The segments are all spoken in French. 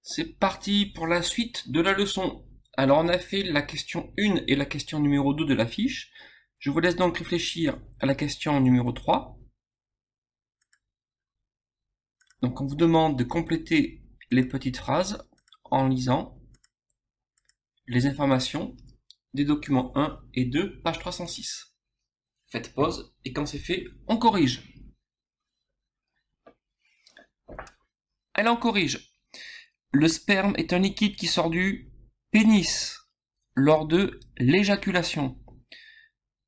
C'est parti pour la suite de la leçon. Alors on a fait la question 1 et la question numéro 2 de la fiche. Je vous laisse donc réfléchir à la question numéro 3. Donc on vous demande de compléter les petites phrases en lisant les informations des documents 1 et 2, page 306. Faites pause et quand c'est fait, on corrige. Allez, on corrige. Le sperme est un liquide qui sort du pénis lors de l'éjaculation.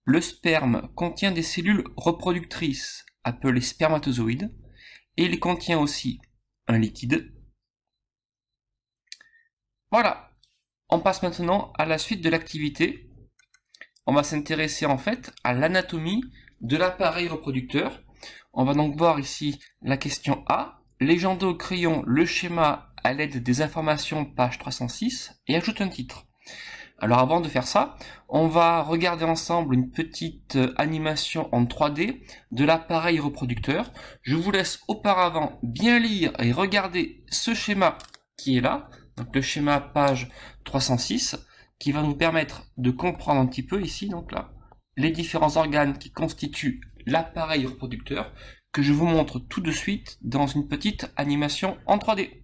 Le sperme contient des cellules reproductrices appelées spermatozoïdes et il contient aussi un liquide. Voilà, on passe maintenant à la suite de l'activité. On va s'intéresser en fait à l'anatomie de l'appareil reproducteur. On va donc voir ici la question A, légender au crayon le schéma à l'aide des informations page 306 et ajoute un titre. Alors avant de faire ça, on va regarder ensemble une petite animation en 3D de l'appareil reproducteur. Je vous laisse auparavant bien lire et regarder ce schéma qui est là, donc le schéma page 306, qui va nous permettre de comprendre un petit peu ici, donc là, les différents organes qui constituent l'appareil reproducteur, que je vous montre tout de suite dans une petite animation en 3D.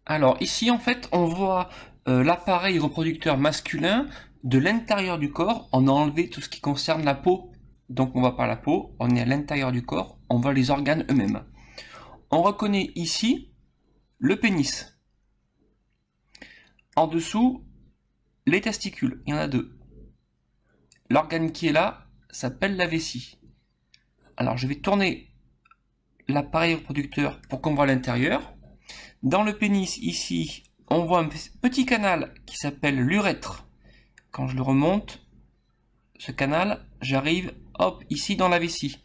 Alors ici en fait on voit l'appareil reproducteur masculin de l'intérieur du corps. On a enlevé tout ce qui concerne la peau, donc on voit pas la peau, on est à l'intérieur du corps, on voit les organes eux-mêmes. On reconnaît ici le pénis. En dessous, les testicules, il y en a deux. L'organe qui est là s'appelle la vessie. Alors je vais tourner l'appareil reproducteur pour qu'on voit l'intérieur. Dans le pénis, ici, on voit un petit canal qui s'appelle l'urètre. Quand je le remonte, ce canal, j'arrive, hop, ici dans la vessie.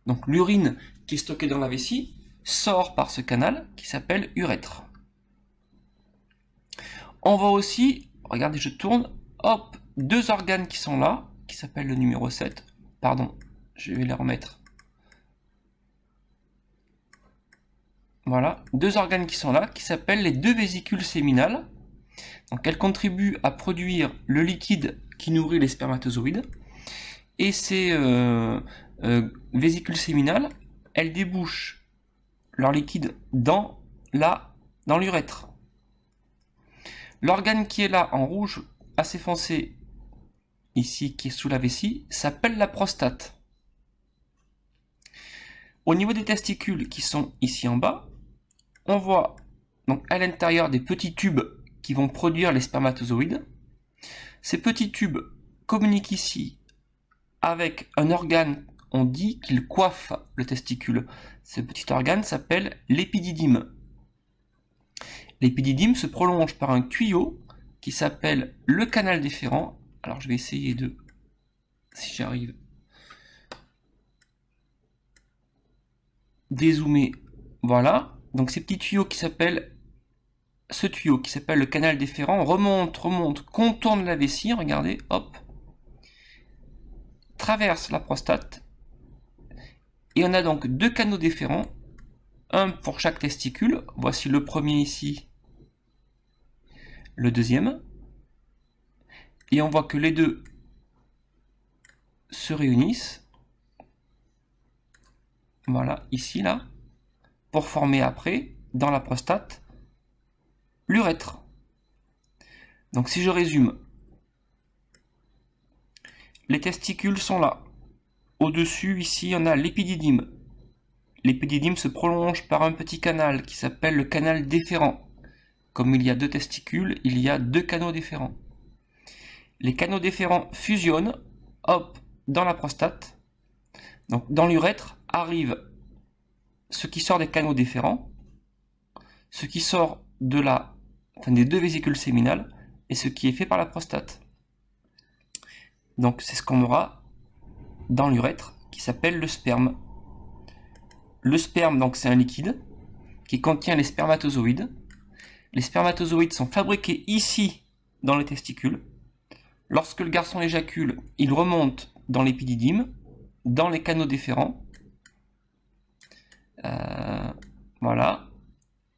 Donc l'urine qui est stockée dans la vessie sort par ce canal qui s'appelle urètre. On voit aussi, regardez, je tourne, hop, deux organes qui sont là, qui s'appellent le numéro 7. Pardon, je vais les remettre. Voilà, deux organes qui sont là, qui s'appellent les deux vésicules séminales. Donc elles contribuent à produire le liquide qui nourrit les spermatozoïdes. Et ces vésicules séminales, elles débouchent leur liquide dans l'urètre. L'organe qui est là en rouge assez foncé, ici qui est sous la vessie, s'appelle la prostate. Au niveau des testicules qui sont ici en bas, on voit donc à l'intérieur des petits tubes qui vont produire les spermatozoïdes. Ces petits tubes communiquent ici avec un organe, on dit qu'il coiffe le testicule. Ce petit organe s'appelle l'épididyme. L'épididyme se prolonge par un tuyau qui s'appelle le canal déférent. Alors je vais essayer de, si j'arrive, dézoomer. Voilà. Donc ces petits tuyaux qui s'appellent, ce tuyau qui s'appelle le canal déférent remonte, contourne la vessie, regardez, hop, traverse la prostate, et on a donc deux canaux déférents, un pour chaque testicule, voici le premier ici, le deuxième, et on voit que les deux se réunissent, voilà, ici, là, pour former après, dans la prostate, l'urètre. Donc si je résume, les testicules sont là. Au-dessus, ici, on a l'épididyme. L'épididyme se prolonge par un petit canal qui s'appelle le canal déférent. Comme il y a deux testicules, il y a deux canaux déférents. Les canaux déférents fusionnent, hop, dans la prostate. Donc dans l'urètre arrive ce qui sort des canaux déférents, ce qui sort de des deux vésicules séminales et ce qui est fait par la prostate. Donc c'est ce qu'on aura dans l'urètre qui s'appelle le sperme. Le sperme, donc c'est un liquide qui contient les spermatozoïdes. Les spermatozoïdes sont fabriqués ici dans les testicules. Lorsque le garçon éjacule, il remonte dans l'épididyme, dans les canaux déférents. Voilà.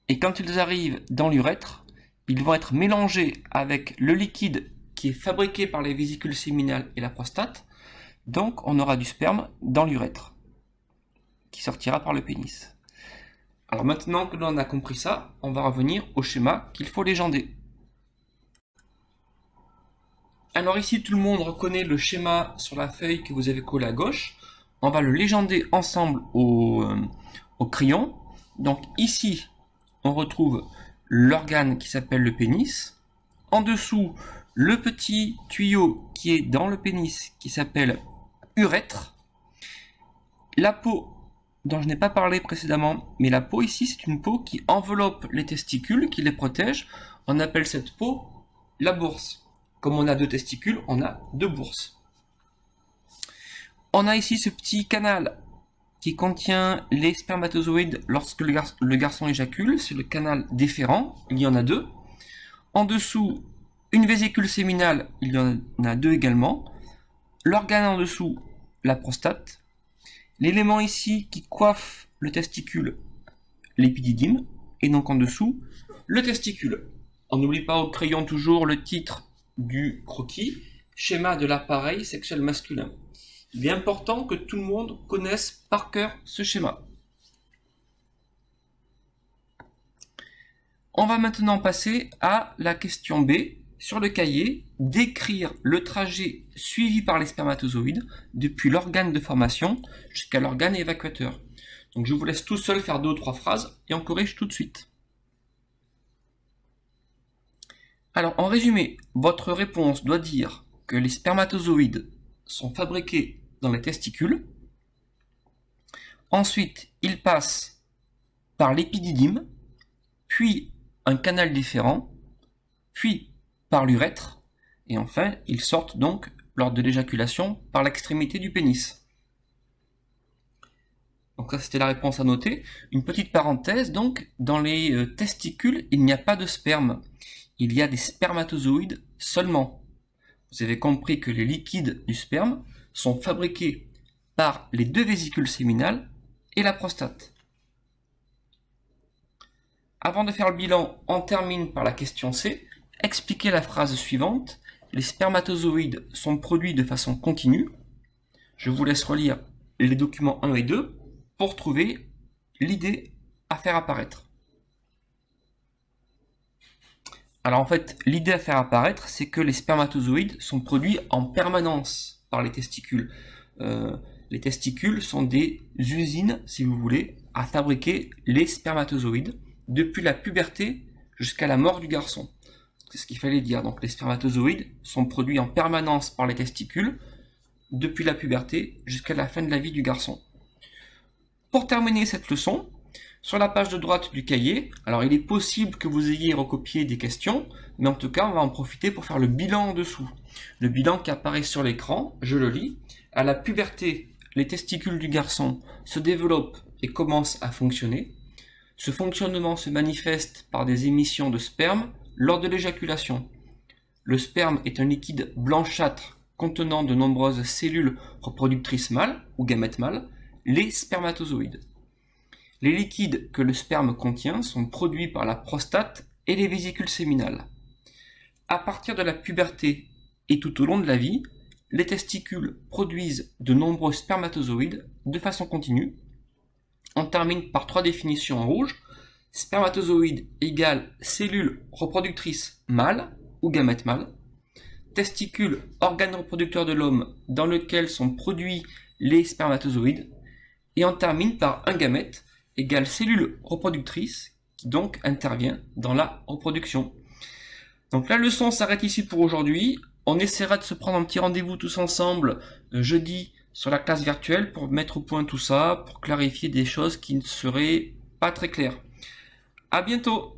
Et quand ils arrivent dans l'urètre, ils vont être mélangés avec le liquide qui est fabriqué par les vésicules séminales et la prostate. Donc on aura du sperme dans l'urètre, qui sortira par le pénis. Alors maintenant que l'on a compris ça, on va revenir au schéma qu'il faut légender. Alors ici tout le monde reconnaît le schéma sur la feuille que vous avez collé à gauche. On va le légender ensemble au crayon. Donc ici on retrouve l'organe qui s'appelle le pénis. En dessous, le petit tuyau qui est dans le pénis qui s'appelle urètre. La peau dont je n'ai pas parlé précédemment, mais la peau ici c'est une peau qui enveloppe les testicules, qui les protège. On appelle cette peau la bourse. Comme on a 2 testicules, on a 2 bourses. On a ici ce petit canal qui contient les spermatozoïdes lorsque le garçon éjacule, c'est le canal déférent, il y en a 2. En dessous, une vésicule séminale, il y en a 2 également. L'organe en dessous, la prostate. L'élément ici qui coiffe le testicule, l'épididyme, et donc en dessous, le testicule. On n'oublie pas au crayon toujours le titre du croquis, schéma de l'appareil sexuel masculin. Il est important que tout le monde connaisse par cœur ce schéma. On va maintenant passer à la question B sur le cahier, décrire le trajet suivi par les spermatozoïdes depuis l'organe de formation jusqu'à l'organe évacuateur. Donc je vous laisse tout seul faire 2 ou 3 phrases et on corrige tout de suite. Alors en résumé, votre réponse doit dire que les spermatozoïdes sont fabriqués dans les testicules. Ensuite, ils passent par l'épididyme, puis un canal déférent, puis par l'urètre, et enfin, ils sortent donc lors de l'éjaculation par l'extrémité du pénis. Donc ça, c'était la réponse à noter. Une petite parenthèse, donc, dans les testicules, il n'y a pas de sperme. Il y a des spermatozoïdes seulement. Vous avez compris que les liquides du sperme sont fabriqués par les 2 vésicules séminales et la prostate. Avant de faire le bilan, on termine par la question C. Expliquez la phrase suivante. Les spermatozoïdes sont produits de façon continue. Je vous laisse relire les documents 1 et 2 pour trouver l'idée à faire apparaître. Alors en fait, l'idée à faire apparaître, c'est que les spermatozoïdes sont produits en permanence par les testicules. Les testicules sont des usines, si vous voulez, à fabriquer les spermatozoïdes depuis la puberté jusqu'à la mort du garçon. C'est ce qu'il fallait dire. Donc les spermatozoïdes sont produits en permanence par les testicules depuis la puberté jusqu'à la fin de la vie du garçon. Pour terminer cette leçon, sur la page de droite du cahier, alors il est possible que vous ayez recopié des questions, mais en tout cas on va en profiter pour faire le bilan en dessous. Le bilan qui apparaît sur l'écran, je le lis. À la puberté, les testicules du garçon se développent et commencent à fonctionner. Ce fonctionnement se manifeste par des émissions de sperme lors de l'éjaculation. Le sperme est un liquide blanchâtre contenant de nombreuses cellules reproductrices mâles ou gamètes mâles, les spermatozoïdes. Les liquides que le sperme contient sont produits par la prostate et les vésicules séminales. À partir de la puberté et tout au long de la vie, les testicules produisent de nombreux spermatozoïdes de façon continue. On termine par 3 définitions en rouge. Spermatozoïde égale cellule reproductrice mâle ou gamète mâle. Testicule, organe reproducteur de l'homme dans lequel sont produits les spermatozoïdes. Et on termine par un gamète égale cellule reproductrice qui donc intervient dans la reproduction. Donc la leçon s'arrête ici pour aujourd'hui. On essaiera de se prendre un petit rendez-vous tous ensemble jeudi sur la classe virtuelle pour mettre au point tout ça, pour clarifier des choses qui ne seraient pas très claires. À bientôt!